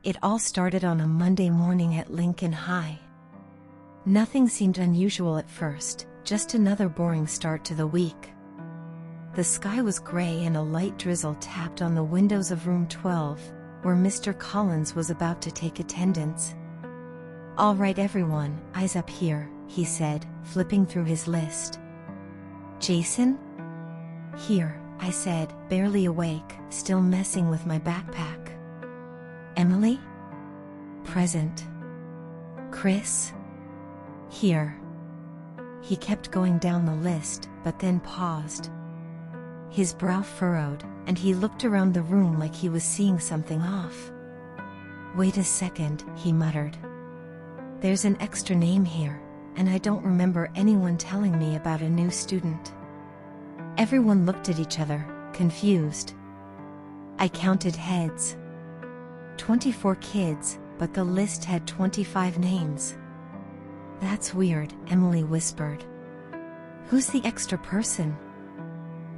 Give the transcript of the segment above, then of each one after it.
It all started on a Monday morning at Lincoln High. Nothing seemed unusual at first, just another boring start to the week. The sky was gray and a light drizzle tapped on the windows of room 12, where Mr. Collins was about to take attendance. "All right everyone, eyes up here," he said, flipping through his list. "Jason?" "Here," I said, barely awake, still messing with my backpack. "Emily?" "Present." "Chris?" "Here." He kept going down the list, but then paused. His brow furrowed, and he looked around the room like he was seeing something off. "Wait a second," he muttered. "There's an extra name here, and I don't remember anyone telling me about a new student." Everyone looked at each other, confused. I counted heads. 24 kids, but the list had 25 names. "That's weird," Emily whispered. "Who's the extra person?"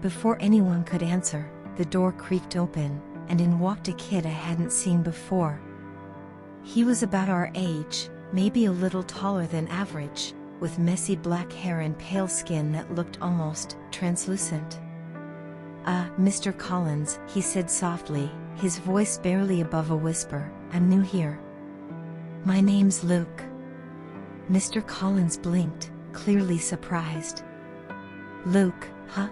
Before anyone could answer, the door creaked open, and in walked a kid I hadn't seen before. He was about our age, maybe a little taller than average, with messy black hair and pale skin that looked almost translucent. Mr. Collins," he said softly, his voice barely above a whisper, "I'm new here." "My name's Luke." Mr. Collins blinked, clearly surprised. "Luke, huh?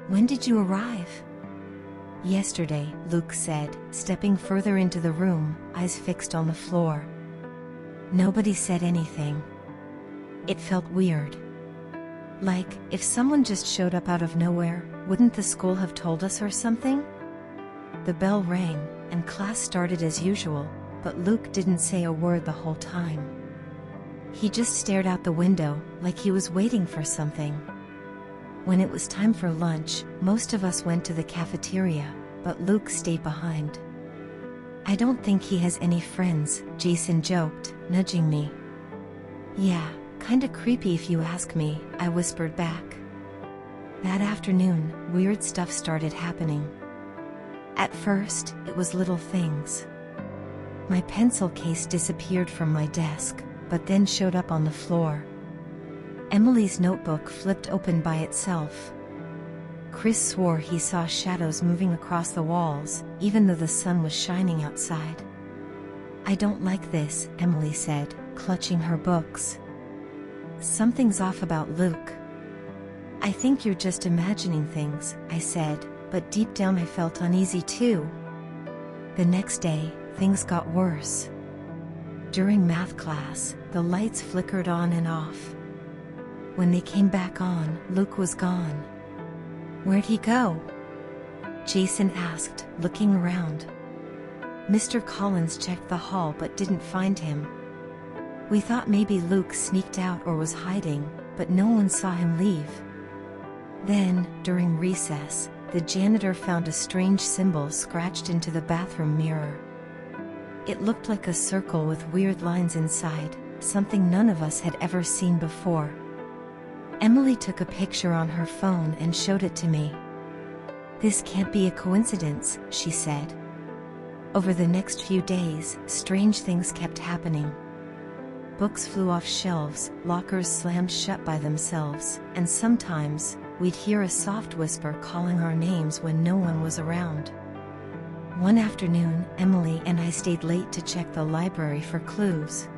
When did you arrive?" "Yesterday," Luke said, stepping further into the room, eyes fixed on the floor. Nobody said anything. It felt weird. Like, if someone just showed up out of nowhere, wouldn't the school have told us or something? The bell rang, and class started as usual, but Luke didn't say a word the whole time. He just stared out the window, like he was waiting for something. When it was time for lunch, most of us went to the cafeteria, but Luke stayed behind. "I don't think he has any friends," Jason joked, nudging me. "Yeah, kinda creepy if you ask me," I whispered back. That afternoon, weird stuff started happening. At first, it was little things. My pencil case disappeared from my desk, but then showed up on the floor. Emily's notebook flipped open by itself. Chris swore he saw shadows moving across the walls, even though the sun was shining outside. "I don't like this," Emily said, clutching her books. "Something's off about Luke." "I think you're just imagining things," I said, but deep down I felt uneasy too. The next day, things got worse. During math class, the lights flickered on and off. When they came back on, Luke was gone. "Where'd he go?" Jason asked, looking around. Mr. Collins checked the hall but didn't find him. We thought maybe Luke sneaked out or was hiding, but no one saw him leave. Then, during recess, the janitor found a strange symbol scratched into the bathroom mirror. It looked like a circle with weird lines inside, something none of us had ever seen before. Emily took a picture on her phone and showed it to me. "This can't be a coincidence," she said. Over the next few days, strange things kept happening. Books flew off shelves, lockers slammed shut by themselves, and sometimes, we'd hear a soft whisper calling our names when no one was around. One afternoon, Emily and I stayed late to check the library for clues.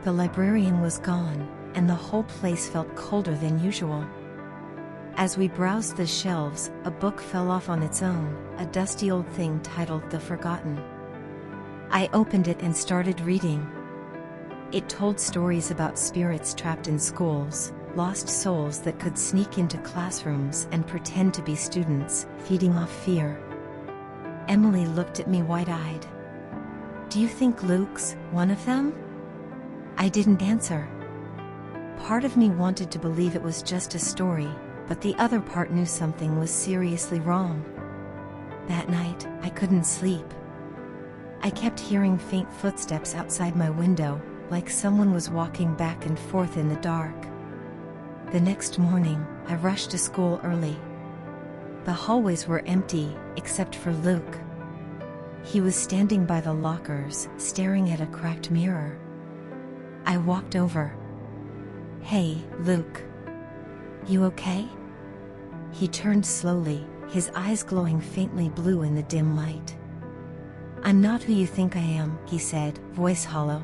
The librarian was gone, and the whole place felt colder than usual. As we browsed the shelves, a book fell off on its own, a dusty old thing titled The Forgotten. I opened it and started reading. It told stories about spirits trapped in schools, lost souls that could sneak into classrooms and pretend to be students, feeding off fear. Emily looked at me wide-eyed. "Do you think Luke's one of them?" I didn't answer. Part of me wanted to believe it was just a story, but the other part knew something was seriously wrong. That night, I couldn't sleep. I kept hearing faint footsteps outside my window, like someone was walking back and forth in the dark. The next morning, I rushed to school early. The hallways were empty, except for Luke. He was standing by the lockers, staring at a cracked mirror. I walked over. "Hey, Luke. You okay?" He turned slowly, his eyes glowing faintly blue in the dim light. "I'm not who you think I am," he said, voice hollow.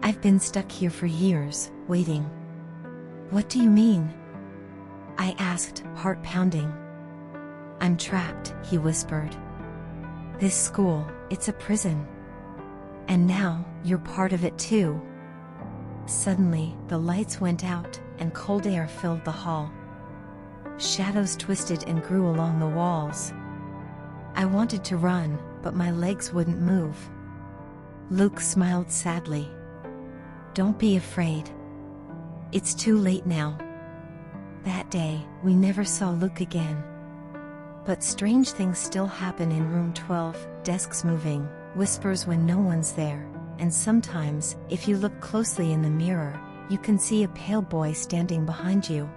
"I've been stuck here for years, waiting." "What do you mean?" I asked, heart pounding. "I'm trapped," he whispered. "This school, it's a prison. And now, you're part of it too." Suddenly, the lights went out, and cold air filled the hall. Shadows twisted and grew along the walls. I wanted to run, but my legs wouldn't move. Luke smiled sadly. "Don't be afraid. It's too late now." That day, we never saw Luke again. But strange things still happen in room 12, desks moving, whispers when no one's there, and sometimes, if you look closely in the mirror, you can see a pale boy standing behind you.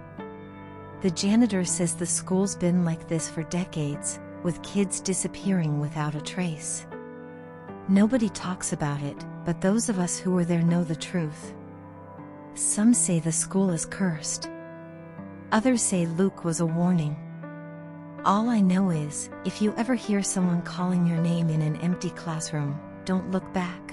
The janitor says the school's been like this for decades, with kids disappearing without a trace. Nobody talks about it, but those of us who were there know the truth. Some say the school is cursed. Others say Luke was a warning. All I know is, if you ever hear someone calling your name in an empty classroom, don't look back.